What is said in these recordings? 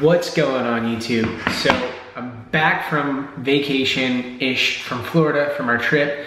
What's going on, YouTube? So I'm back from vacation-ish from Florida from our trip.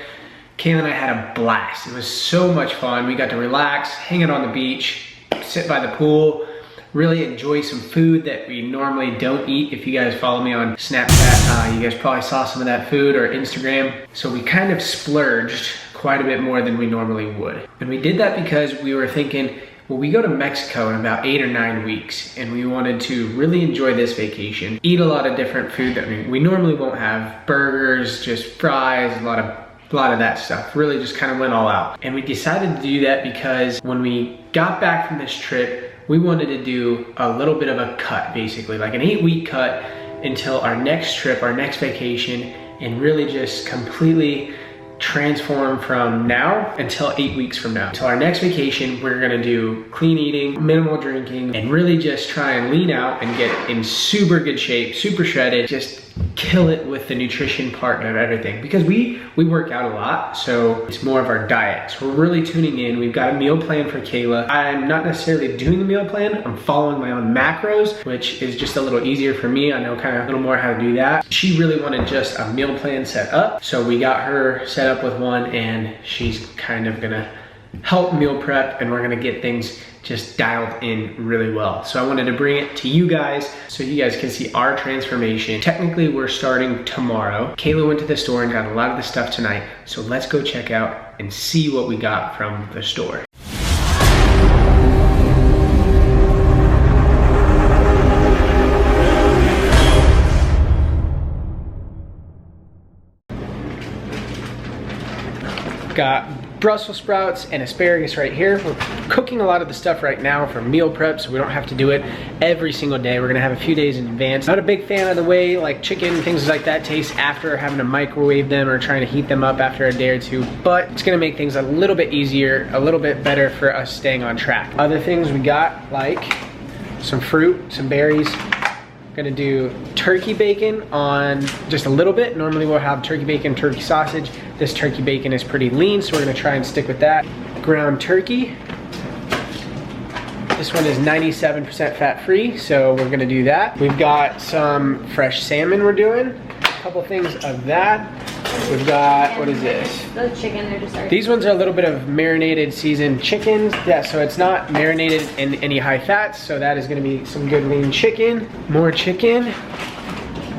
Kayla and I had a blast. It was so much fun. We got to relax, hang out on the beach, sit by the pool, really enjoy some food that we normally don't eat. If you guys follow me on Snapchat, you guys probably saw some of that food, or Instagram. So we kind of splurged quite a bit more than we normally would. And we did that because we were thinking, well, we go to Mexico in about 8 or 9 weeks, and we wanted to really enjoy this vacation, eat a lot of different food that we normally won't have, burgers, just fries, a lot of that stuff. Really just kind of went all out. And we decided to do that because when we got back from this trip, we wanted to do a little bit of a cut, basically, like an 8-week cut until our next trip, our next vacation, and really just completely transform from now until 8 weeks from now. Until our next vacation, we're gonna do clean eating, minimal drinking, and really just try and lean out and get in super good shape, super shredded, just kill it with the nutrition part of everything. Because we work out a lot, so it's more of our diet. So we're really tuning in. We've got a meal plan for Kayla. I'm not necessarily doing a meal plan. I'm following my own macros, which is just a little easier for me. I know kind of a little more how to do that. She really wanted just a meal plan set up. So we got her set up with one, and she's kind of gonna help meal prep, and we're gonna get things just dialed in really well. So I wanted to bring it to you guys so you guys can see our transformation. Technically, we're starting tomorrow. Kayla went to the store and got a lot of the stuff tonight. So let's go check out and see what we got from the store. Got Brussels sprouts and asparagus right here. We're cooking a lot of the stuff right now for meal prep, so we don't have to do it every single day. We're gonna have a few days in advance. Not a big fan of the way like chicken and things like that taste after having to microwave them or trying to heat them up after a day or two, but it's gonna make things a little bit easier, a little bit better for us staying on track. Other things we got, like some fruit, some berries. Gonna do turkey bacon on just a little bit. Normally we'll have turkey bacon, turkey sausage. This turkey bacon is pretty lean, so we're gonna try and stick with that. Ground turkey. This one is 97% fat-free, so we're gonna do that. We've got some fresh salmon we're doing. A couple things of that. We've got, what is this? Those chicken, they're just These ones are a little bit of marinated seasoned chickens. Yeah, so it's not marinated in any high fats, so that is gonna be some good lean chicken. More chicken.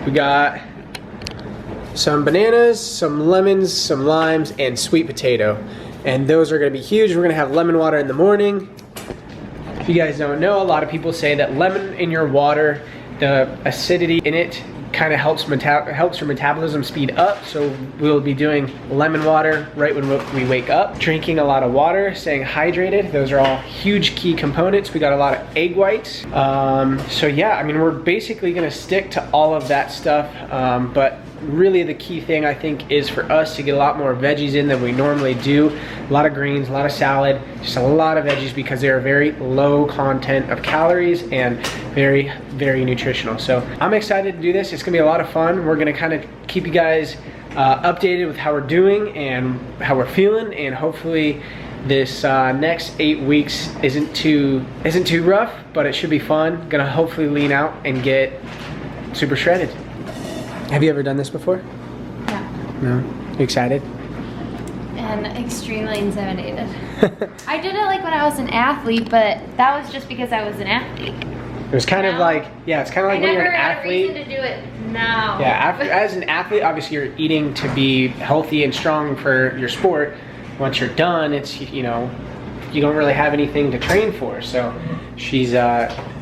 We got some bananas, some lemons, some limes, and sweet potato. And those are gonna be huge. We're gonna have lemon water in the morning. If you guys don't know, a lot of people say that lemon in your water, the acidity in it kind of helps your metabolism speed up. So we'll be doing lemon water right when we wake up. Drinking a lot of water, staying hydrated. Those are all huge key components. We got a lot of egg whites. So yeah, I mean, we're basically gonna stick to all of that stuff. But really the key thing I think is for us to get a lot more veggies in than we normally do. A lot of greens, a lot of salad, just a lot of veggies because they are very low content of calories and very, very nutritional. So I'm excited to do this. It's gonna be a lot of fun. We're gonna kind of keep you guys updated with how we're doing and how we're feeling, and hopefully this next 8 weeks isn't too rough, but it should be fun. Gonna hopefully lean out and get super shredded. Have you ever done this before? No. No? You excited? And extremely intimidated. I did it like when I was an athlete, but that was just because I was an athlete. It was kind of like, yeah, it's kind of like when you're an athlete. I never had a reason to do it now. Yeah, as an athlete, obviously you're eating to be healthy and strong for your sport. Once you're done, it's, you know, you don't really have anything to train for. So she's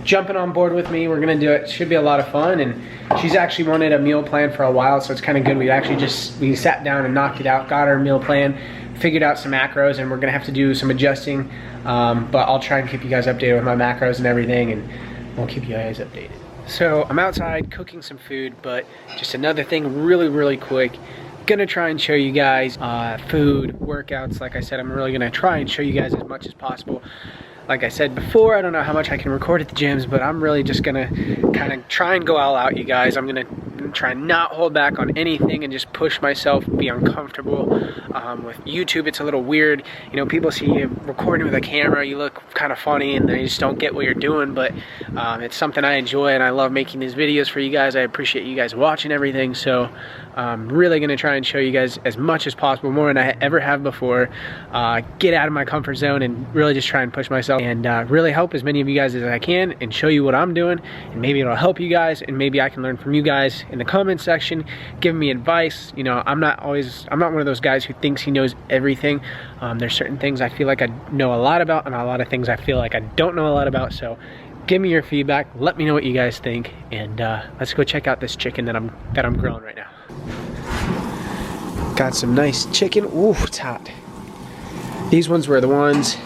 jumping on board with me. We're gonna do it. It should be a lot of fun, and she's actually wanted a meal plan for a while, so it's kind of good. We sat down and knocked it out, got our meal plan, figured out some macros, and we're gonna have to do some adjusting, but I'll try and keep you guys updated with my macros and everything, and we'll keep you guys updated. So I'm outside cooking some food, but just another thing really quick. Gonna try and show you guys food, workouts. Like I said, I'm really gonna try and show you guys as much as possible. Like I said before, I don't know how much I can record at the gyms, but I'm really just gonna kind of try and go all out, you guys. I'm gonna try and not hold back on anything and just push myself, be uncomfortable. With YouTube, it's a little weird. You know, people see you recording with a camera, you look kind of funny, and they just don't get what you're doing, but it's something I enjoy, and I love making these videos for you guys. I appreciate you guys watching everything, so I'm really going to try and show you guys as much as possible, more than I ever have before. Get out of my comfort zone and really just try and push myself, and really help as many of you guys as I can and show you what I'm doing, and maybe it'll help you guys, and maybe I can learn from you guys in the comment section, giving me advice. You know, I'm not one of those guys who thinks he knows everything. There's certain things I feel like I know a lot about, and a lot of things I feel like I don't know a lot about. So give me your feedback, let me know what you guys think, and let's go check out this chicken that I'm grilling right now. Got some nice chicken. Ooh, it's hot. These ones were the ones.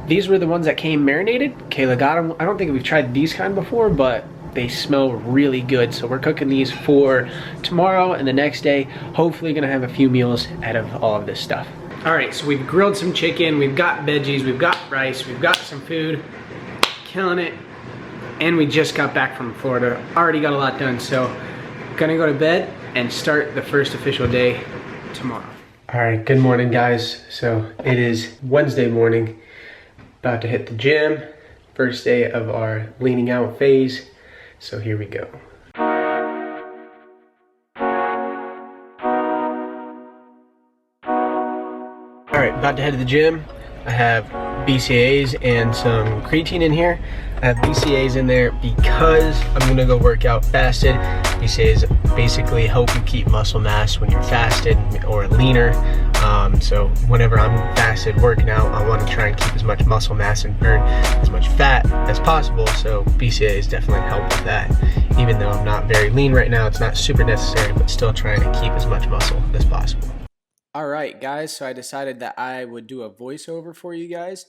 These were the ones that came marinated. Kayla got them. I don't think we've tried these kind before, but they smell really good. So we're cooking these for tomorrow and the next day. Hopefully gonna have a few meals out of all of this stuff. All right, so we've grilled some chicken, we've got veggies, we've got rice, we've got some food, killing it. And we just got back from Florida. Already got a lot done, so gonna go to bed and start the first official day tomorrow. All right, good morning, guys. So it is Wednesday morning, about to hit the gym. First day of our leaning out phase. So here we go. All right, about to head to the gym. I have BCAAs and some creatine in here. I have BCAAs in there because I'm gonna go work out fasted. BCAAs basically help you keep muscle mass when you're fasted or leaner. So whenever I'm fasted working out, I want to try and keep as much muscle mass and burn as much fat as possible. So BCAAs definitely help with that. Even though I'm not very lean right now, it's not super necessary, but still trying to keep as much muscle as possible. All right, guys, so I decided that I would do a voiceover for you guys.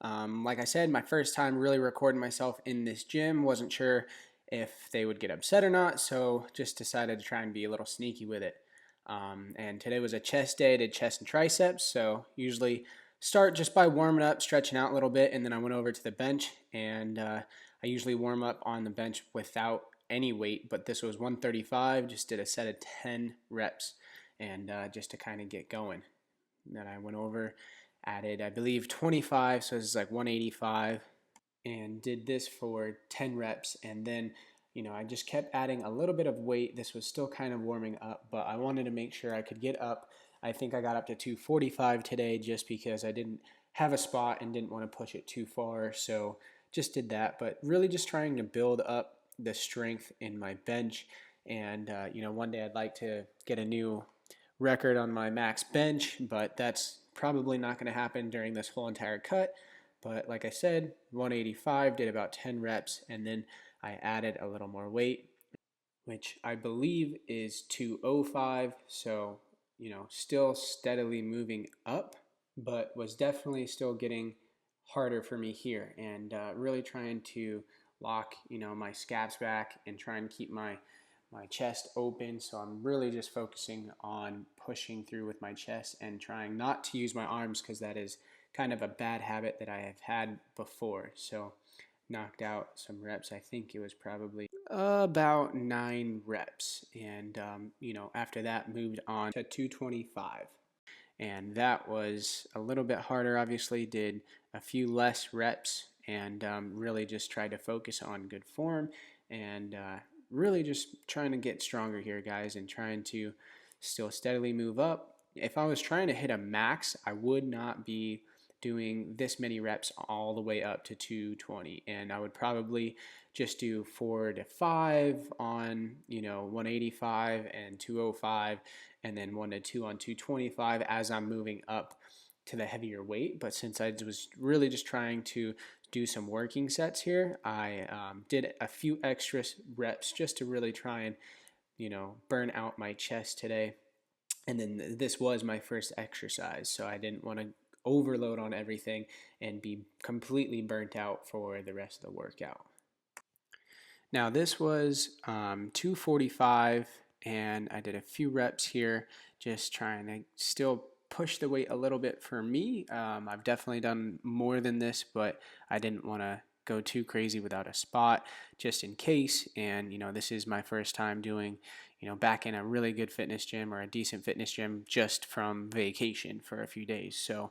Like I said, my first time really recording myself in this gym. Wasn't sure if they would get upset or not, so just decided to try and be a little sneaky with it. And today was a chest day. I did chest and triceps, so usually start just by warming up, stretching out a little bit, and then I went over to the bench, and I usually warm up on the bench without any weight, but this was 135, just did a set of 10 reps, and just to kind of get going. Then I went over, added, I believe, 25, so this is like 185, and did this for 10 reps, and then I just kept adding a little bit of weight. This was still kind of warming up, but I wanted to make sure I could get up. I think I got up to 245 today just because I didn't have a spot and didn't want to push it too far, so just did that, but really just trying to build up the strength in my bench. And one day I'd like to get a new record on my max bench, but that's probably not going to happen during this whole entire cut. But like I said, 185, did about 10 reps, and then I added a little more weight, which I believe is 205. So, still steadily moving up, but was definitely still getting harder for me here, and really trying to lock, my scaps back and try and keep my chest open. So I'm really just focusing on pushing through with my chest and trying not to use my arms, because that is kind of a bad habit that I have had before. So knocked out some reps. I think it was probably about 9 reps, and after that moved on to 225, and that was a little bit harder. Obviously did a few less reps, and really just tried to focus on good form, and really just trying to get stronger here, guys, and trying to still steadily move up. If I was trying to hit a max, I would not be doing this many reps all the way up to 220, and I would probably just do 4 to 5 on 185 and 205, and then 1 to 2 on 225 as I'm moving up to the heavier weight. But since I was really just trying to do some working sets here, I did a few extra reps just to really try and burn out my chest today. And then this was my first exercise, so I didn't want to overload on everything and be completely burnt out for the rest of the workout. Now this was 245, and I did a few reps here, just trying to still push the weight a little bit for me. I've definitely done more than this, but I didn't want to go too crazy without a spot just in case. And, this is my first time doing, back in a really good fitness gym or a decent fitness gym just from vacation for a few days. So,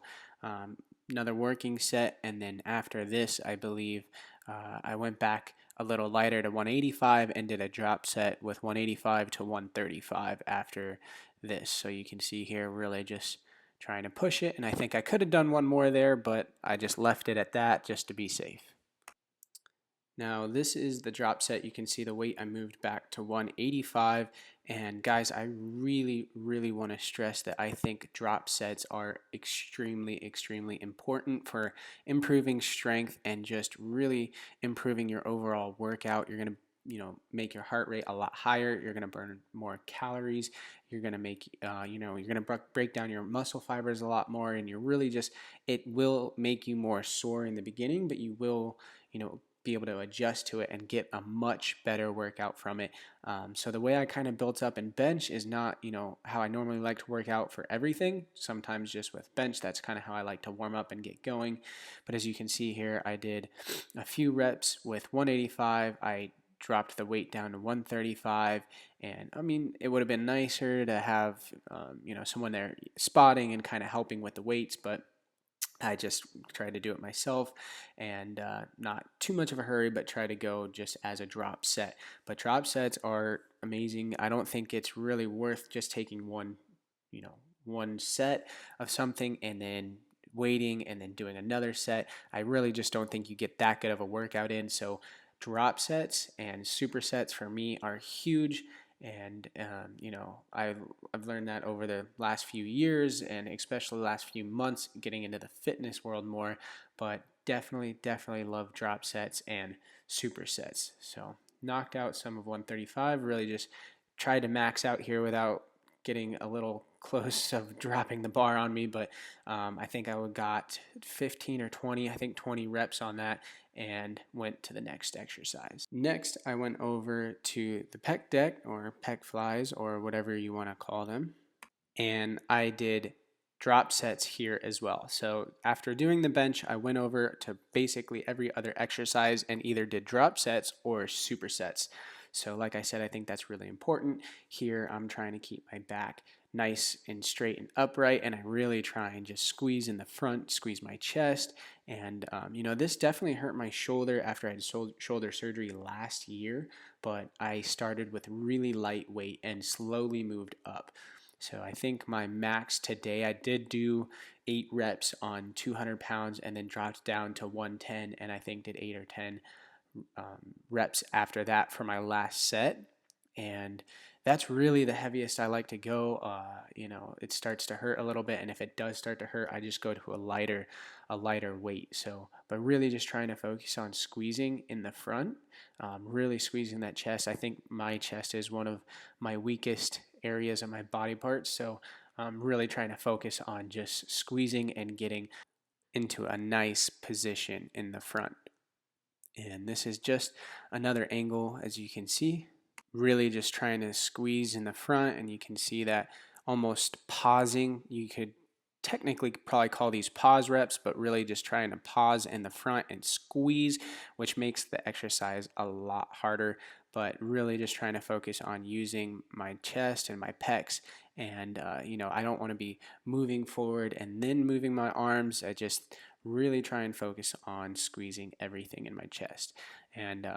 another working set. And then after this, I believe I went back a little lighter to 185 and did a drop set with 185 to 135 after this. So you can see here, really just trying to push it. And I think I could have done one more there, but I just left it at that just to be safe. Now this is the drop set. You can see the weight I moved back to 185. And guys, I really, really want to stress that I think drop sets are extremely, extremely important for improving strength and just really improving your overall workout. You're going to make your heart rate a lot higher. You're going to burn more calories. You're going to make, you're going to break down your muscle fibers a lot more. And you're really just, it will make you more sore in the beginning, but you will, be able to adjust to it and get a much better workout from it. So the way I kind of built up in bench is not, how I normally like to work out for everything. Sometimes just with bench, that's kind of how I like to warm up and get going. But as you can see here, I did a few reps with 185. I dropped the weight down to 135, and I mean, it would have been nicer to have someone there spotting and kind of helping with the weights, but I just tried to do it myself, and not too much of a hurry, but try to go just as a drop set. But drop sets are amazing. I don't think it's really worth just taking one set of something and then waiting and then doing another set. I really just don't think you get that good of a workout in. So drop sets and supersets for me are huge. And I've learned that over the last few years, and especially the last few months, getting into the fitness world more. But definitely love drop sets and supersets. So knocked out some of 135. Really just tried to max out here without getting a little close of dropping the bar on me, but I think I got 15 or 20, I think 20 reps on that, and went to the next exercise. Next, I went over to the pec deck or pec flies or whatever you want to call them, and I did drop sets here as well. So after doing the bench, I went over to basically every other exercise and either did drop sets or supersets. So like I said, I think that's really important. Here I'm trying to keep my back nice and straight and upright, and I really try and just squeeze in the front, squeeze my chest. And this definitely hurt my shoulder after I had shoulder surgery last year, but I started with really light weight and slowly moved up. So I think my max today, I did do 8 reps on 200 pounds and then dropped down to 110, and I think did 8 or 10 reps after that for my last set. And that's really the heaviest I like to go. It starts to hurt a little bit, and if it does start to hurt, I just go to a lighter weight. So, but really just trying to focus on squeezing in the front, really squeezing that chest. I think my chest is one of my weakest areas of my body parts, so I'm really trying to focus on just squeezing and getting into a nice position in the front. And this is just another angle, as you can see, really just trying to squeeze in the front, and you can see that almost pausing. You could technically probably call these pause reps, but really just trying to pause in the front and squeeze, which makes the exercise a lot harder. But really just trying to focus on using my chest and my pecs. And, I don't want to be moving forward and then moving my arms. I just really try and focus on squeezing everything in my chest. And,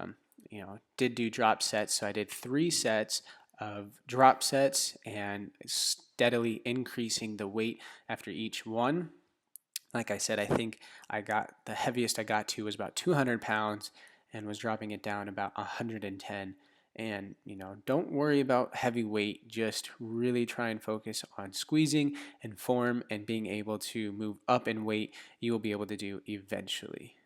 did do drop sets. So I did 3 sets of drop sets and steadily increasing the weight after each one. Like I said, I think the heaviest I got to was about 200 pounds and was dropping it down about 110. And, don't worry about heavy weight. Just really try and focus on squeezing and form and being able to move up in weight. You will be able to do eventually.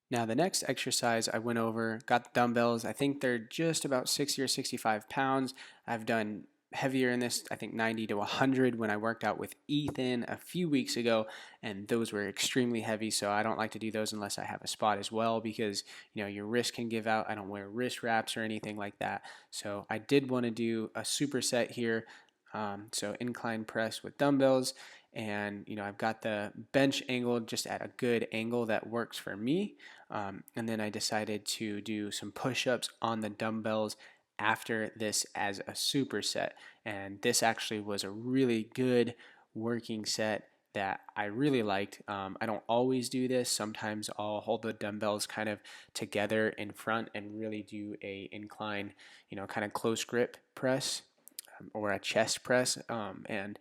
Now the next exercise I went over, got the dumbbells. I think they're just about 60 or 65 pounds. I've done heavier in this, I think 90 to 100 when I worked out with Ethan a few weeks ago, and those were extremely heavy, so I don't like to do those unless I have a spot as well, because your wrist can give out. I don't wear wrist wraps or anything like that. So I did want to do a superset here. So incline press with dumbbells, and I've got the bench angle just at a good angle that works for me. And then I decided to do some push-ups on the dumbbells after this as a superset, and this actually was a really good working set that I really liked. I don't always do this. Sometimes I'll hold the dumbbells kind of together in front and really do a incline, kind of close grip press, or a chest press. And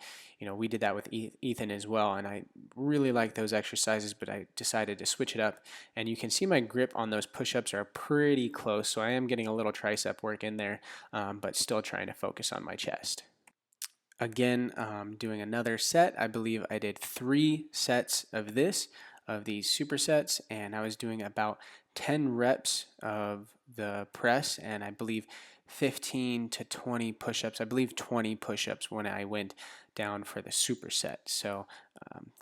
we did that with Ethan as well, and I really like those exercises, but I decided to switch it up. And you can see my grip on those push-ups are pretty close, so I am getting a little tricep work in there, but still trying to focus on my chest. Again, doing another set. I believe I did 3 sets of these supersets, and I was doing about 10 reps of the press, and I believe 15 to 20 push-ups. I believe 20 push-ups when I went down for the superset. So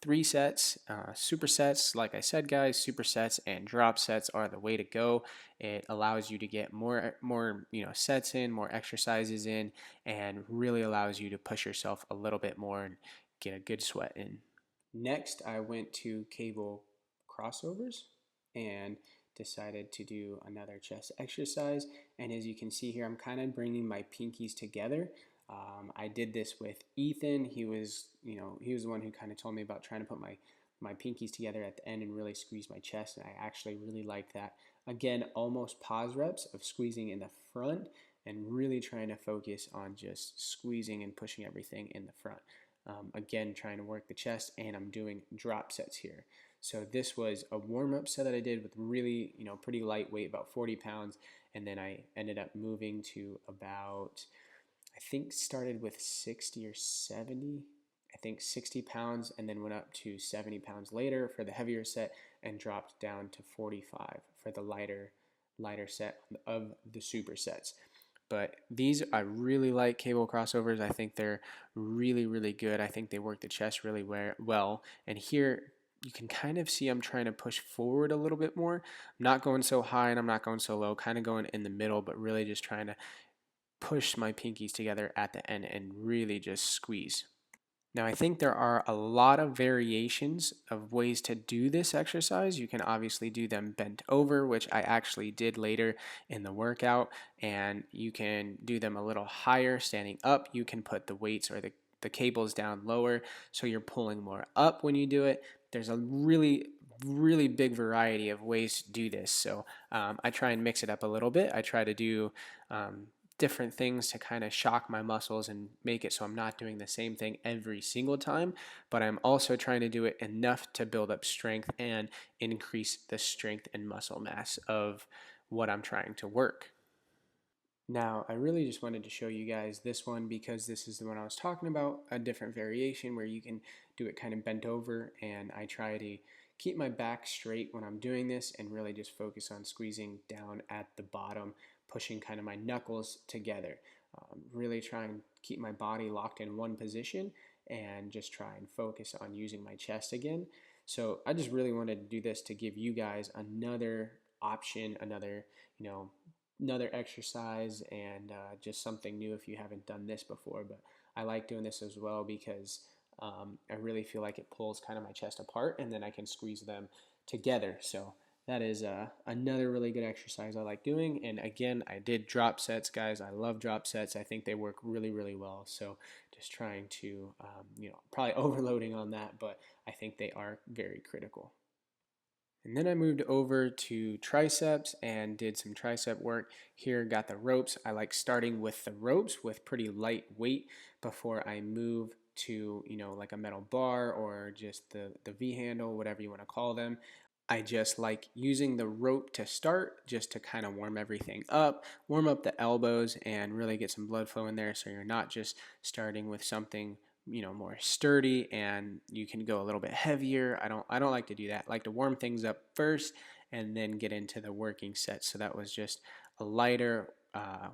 3 sets, supersets. Like I said, guys, supersets and drop sets are the way to go. It allows you to get more sets in, more exercises in, and really allows you to push yourself a little bit more and get a good sweat in. Next, I went to cable crossovers and decided to do another chest exercise. And as you can see here, I'm kind of bringing my pinkies together. I did this with Ethan. He was the one who kind of told me about trying to put my pinkies together at the end and really squeeze my chest, and I actually really liked that. Again, almost pause reps of squeezing in the front and really trying to focus on just squeezing and pushing everything in the front. Again, trying to work the chest, and I'm doing drop sets here. So this was a warm-up set that I did with really, pretty lightweight, about 40 pounds, and then I ended up moving to about, I think started with 60 or 70, I think 60 pounds, and then went up to 70 pounds later for the heavier set and dropped down to 45 for the lighter set of the supersets. But these, I really like cable crossovers. I think they're really, really good. I think they work the chest really well. And here you can kind of see I'm trying to push forward a little bit more. I'm not going so high and I'm not going so low, kind of going in the middle, but really just trying to push my pinkies together at the end and really just squeeze. Now, I think there are a lot of variations of ways to do this exercise. You can obviously do them bent over, which I actually did later in the workout, and you can do them a little higher, standing up. You can put the weights or the cables down lower, so you're pulling more up when you do it. There's a really big variety of ways to do this. So I try and mix it up a little bit. I try to do different things to kind of shock my muscles and make it so I'm not doing the same thing every single time, but I'm also trying to do it enough to build up strength and increase the strength and muscle mass of what I'm trying to work. Now, I really just wanted to show you guys this one because this is the one I was talking about, a different variation where you can do it kind of bent over, and I try to keep my back straight when I'm doing this and really just focus on squeezing down at the bottom, pushing kind of my knuckles together. Really try and keep my body locked in one position and just try and focus on using my chest again. So I just really wanted to do this to give you guys another option, another exercise, and just something new if you haven't done this before. But I like doing this as well because I really feel like it pulls kind of my chest apart and then I can squeeze them together. So that is another really good exercise I like doing. And again, I did drop sets, guys. I love drop sets. I think they work really, really well. So just trying to, probably overloading on that, but I think they are very critical. And then I moved over to triceps and did some tricep work. Here, got the ropes. I like starting with the ropes with pretty light weight before I move to, like a metal bar or just the V handle, whatever you want to call them. I just like using the rope to start, just to kind of warm everything up, warm up the elbows and really get some blood flow in there, so you're not just starting with something more sturdy and you can go a little bit heavier. I don't like to do that. I like to warm things up first and then get into the working set. So that was just a lighter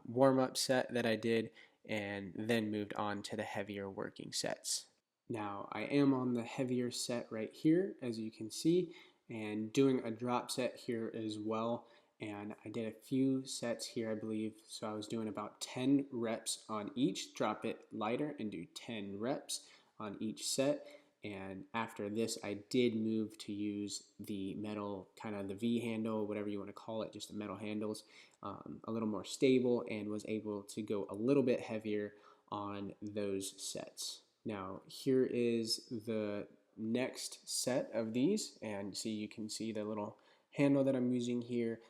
warm-up set that I did, and then moved on to the heavier working sets. Now I am on the heavier set right here, as you can see, and doing a drop set here as well. And I did a few sets here, I believe. So I was doing about 10 reps on each, drop it lighter and do 10 reps on each set. And after this, I did move to use the metal, kind of the V handle, whatever you want to call it, just the metal handles, a little more stable, and was able to go a little bit heavier on those sets. Now, here is the next set of these, and you can see the little handle that I'm using here,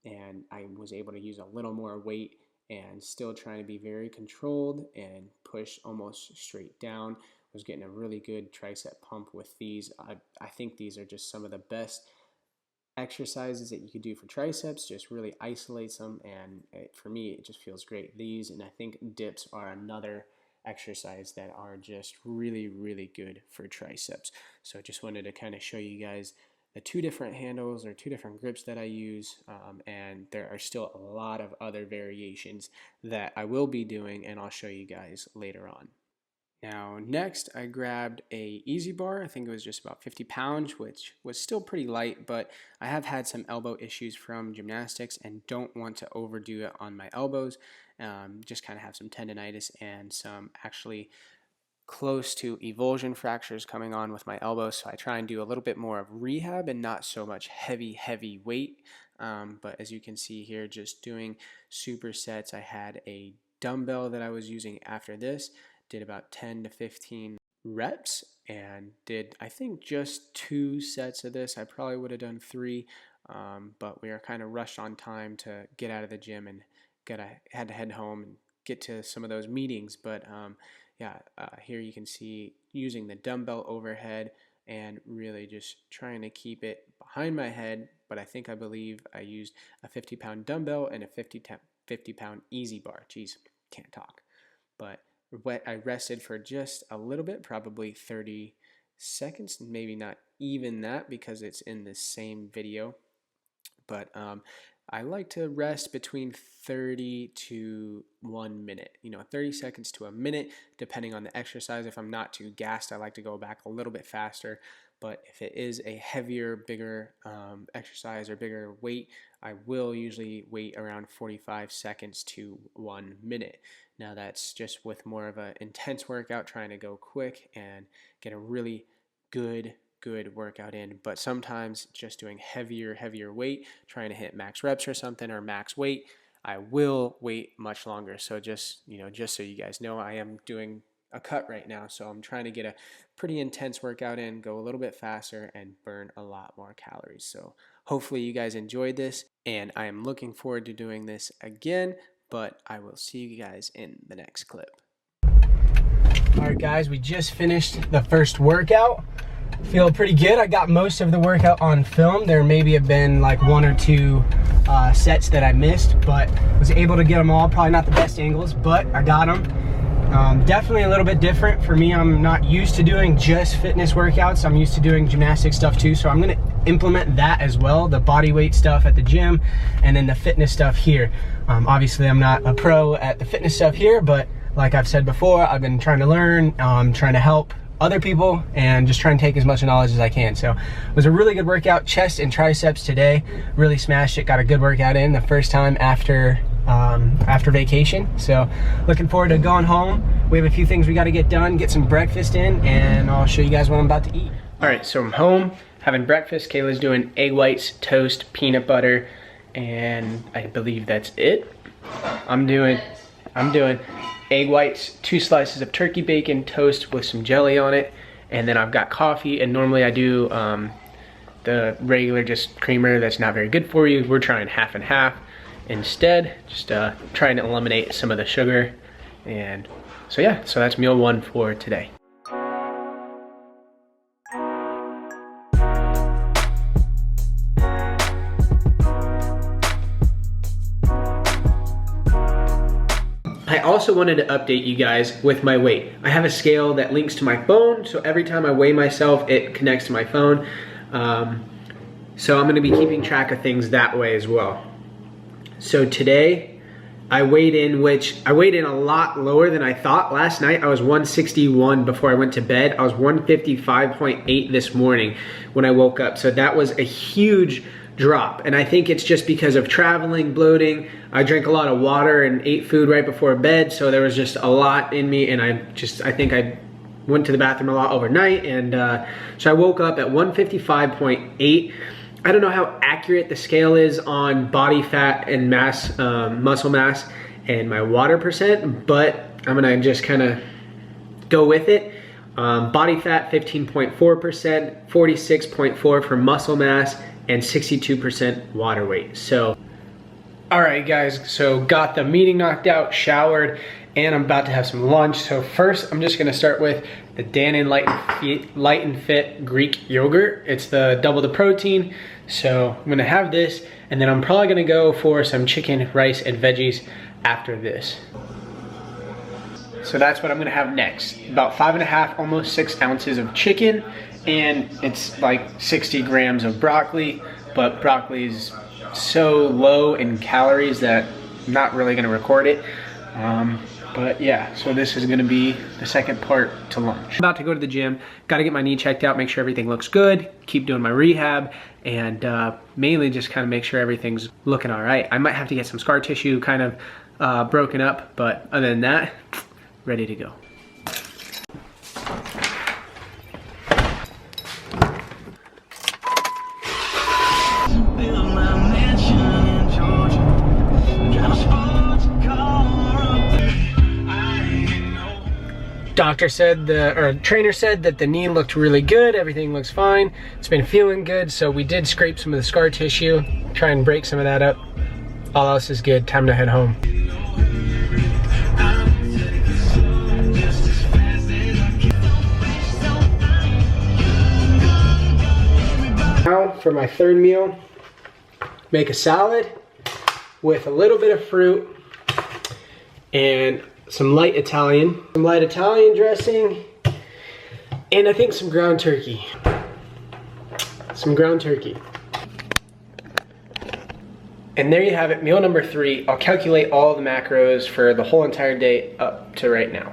and I was able to use a little more weight and still trying to be very controlled and push almost straight down. Was getting a really good tricep pump with these. I think these are just some of the best exercises that you could do for triceps. Just really isolates them, and for me it just feels great. These, and I think dips are another exercise that are just really, really good for triceps. So just wanted to kind of show you guys the two different handles or two different grips that I use, and there are still a lot of other variations that I will be doing, and I'll show you guys later on. Now next I grabbed a easy bar. I think it was just about 50 pounds, which was still pretty light, but I have had some elbow issues from gymnastics and don't want to overdo it on my elbows. Just kind of have some tendonitis and some actually close to avulsion fractures coming on with my elbows, so I try and do a little bit more of rehab and not so much heavy weight. But as you can see here, just doing supersets. I had a dumbbell that I was using after this, did about 10 to 15 reps, and did, I think, just 2 sets of this. I probably would have done 3, but we are kind of rushed on time to get out of the gym and had to head home and get to some of those meetings. But here you can see using the dumbbell overhead and really just trying to keep it behind my head. But I believe I used a 50-pound dumbbell and a 50-pound easy bar. Jeez, can't talk. But I rested for just a little bit, probably 30 seconds, maybe not even that because it's in the same video. But I like to rest between 30 to 1 minute, 30 seconds to a minute, depending on the exercise. If I'm not too gassed, I like to go back a little bit faster. But if it is a heavier, bigger exercise or bigger weight, I will usually wait around 45 seconds to 1 minute. Now that's just with more of an intense workout, trying to go quick and get a really good workout in. But sometimes just doing heavier weight, trying to hit max reps or something, or max weight, I will wait much longer. So just so you guys know, I am doing a cut right now, so I'm trying to get a pretty intense workout in, go a little bit faster, and burn a lot more calories. So hopefully you guys enjoyed this, and I am looking forward to doing this again, but I will see you guys in the next clip. Alright guys, we just finished the first workout. Feel pretty good. I got most of the workout on film. There maybe have been like 1 or 2 sets that I missed, but was able to get them all. Probably not the best angles, but I got them. Definitely a little bit different for me. I'm not used to doing just fitness workouts. I'm used to doing gymnastic stuff too, so I'm gonna implement that as well, the body weight stuff at the gym and then the fitness stuff here. Obviously I'm not a pro at the fitness stuff here, but like I've said before, I've been trying to learn, trying to help other people and just trying to take as much knowledge as I can. So it was a really good workout, chest and triceps today. Really smashed it, got a good workout in the first time after vacation. So looking forward to going home. We have a few things we got to get done, get some breakfast in, and I'll show you guys what I'm about to eat. All right, so I'm home having breakfast. Kayla's doing egg whites, toast, peanut butter, and I believe that's it. I'm doing egg whites, 2 slices of turkey bacon, toast with some jelly on it, and then I've got coffee. And normally I do the regular just creamer. That's not very good for you. We're trying half and half instead, just trying to eliminate some of the sugar. And so yeah, so that's meal 1 for today. I also wanted to update you guys with my weight. I have a scale that links to my phone, so every time I weigh myself, it connects to my phone. So I'm gonna be keeping track of things that way as well. So today, I weighed in a lot lower than I thought. Last night, I was 161 before I went to bed. I was 155.8 this morning when I woke up. So that was a huge drop. And I think it's just because of traveling, bloating. I drank a lot of water and ate food right before bed. So there was just a lot in me, and I think I went to the bathroom a lot overnight, and so I woke up at 155.8. I don't know how accurate the scale is on body fat and mass, muscle mass, and my water percent, but I'm gonna just kind of go with it. Body fat 15.4%, 46.4 for muscle mass, and 62% water weight. So, all right guys, so got the meeting knocked out, showered, and I'm about to have some lunch. So first, I'm just gonna start with the Dannon Light and Fit Greek yogurt. It's the double the protein. So I'm gonna have this, and then I'm probably gonna go for some chicken, rice, and veggies after this. So that's what I'm gonna have next. About 5.5, almost 6 ounces of chicken, and it's like 60 grams of broccoli, but broccoli is so low in calories that I'm not really gonna record it. But yeah, so this is gonna be the second part to lunch. I'm about to go to the gym, gotta get my knee checked out, make sure everything looks good, keep doing my rehab, and mainly just kind of make sure everything's looking all right. I might have to get some scar tissue kind of broken up, but other than that, ready to go. Doctor said, trainer said that the knee looked really good, everything looks fine. It's been feeling good, so we did scrape some of the scar tissue, try and break some of that up. All else is good, time to head home. Now for my third meal, make a salad with a little bit of fruit and some light Italian dressing, and I think some ground turkey. And there you have it, meal number 3. I'll calculate all the macros for the whole entire day up to right now.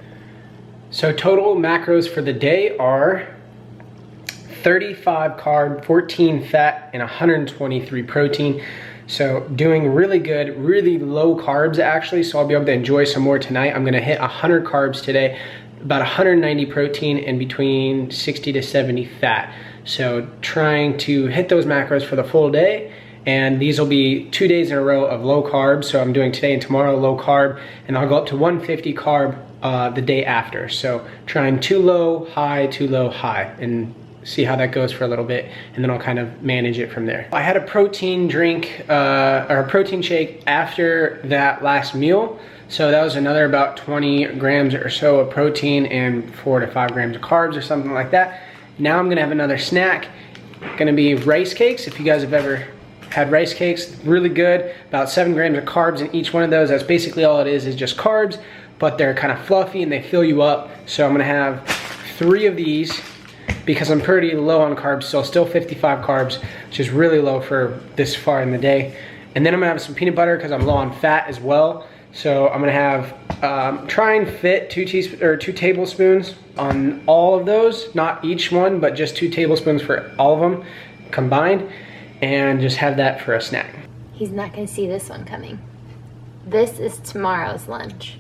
So total macros for the day are 35 carb, 14 fat, and 123 protein. So doing really good, really low carbs actually, so I'll be able to enjoy some more tonight. I'm gonna hit 100 carbs today, about 190 protein, and between 60 to 70 fat. So trying to hit those macros for the full day, and these will be 2 days in a row of low carbs. So I'm doing today and tomorrow low carb, and I'll go up to 150 carb the day after. So trying 2 low, high, and see how that goes for a little bit, and then I'll kind of manage it from there. I had a protein drink, or a protein shake after that last meal. So that was another about 20 grams or so of protein and 4 to 5 grams of carbs or something like that. Now I'm gonna have another snack. Gonna be rice cakes. If you guys have ever had rice cakes, really good. About 7 grams of carbs in each one of those. That's basically all it is just carbs, but they're kind of fluffy and they fill you up. So I'm gonna have 3 of these, because I'm pretty low on carbs, so still 55 carbs, which is really low for this far in the day. And then I'm gonna have some peanut butter because I'm low on fat as well. So I'm gonna have, try and fit 2 tablespoons on all of those, not each one, but just 2 tablespoons for all of them combined, and just have that for a snack. He's not gonna see this one coming. This is tomorrow's lunch.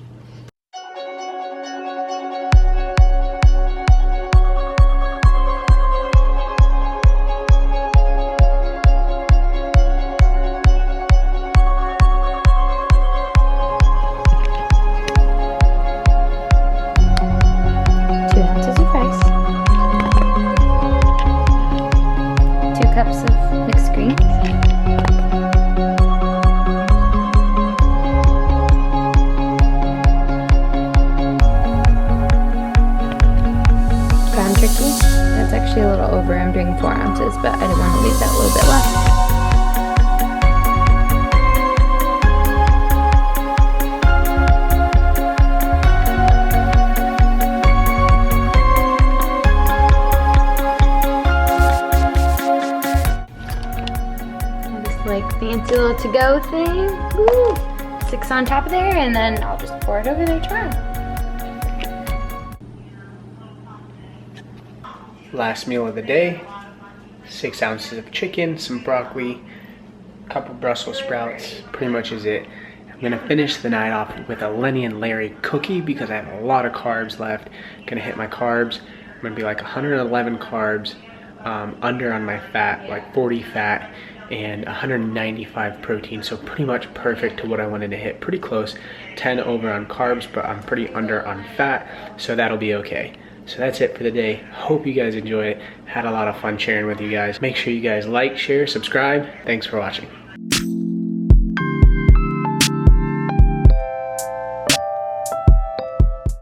Actually a little over, I'm doing 4 ounces, but I didn't want to leave that little bit left. This like fancy little to-go thing. Woo! 6 on top of there, and then I'll just pour it over there tomorrow. Last meal of the day, 6 ounces of chicken, some broccoli, a couple Brussels sprouts, pretty much is it. I'm gonna finish the night off with a Lenny and Larry cookie because I have a lot of carbs left. Gonna hit my carbs. I'm gonna be like 111 carbs, under on my fat, like 40 fat, and 195 protein, so pretty much perfect to what I wanted to hit. Pretty close, 10 over on carbs, but I'm pretty under on fat, so that'll be okay. So that's it for the day. Hope you guys enjoy it. Had a lot of fun sharing with you guys. Make sure you guys like, share, subscribe. Thanks for watching.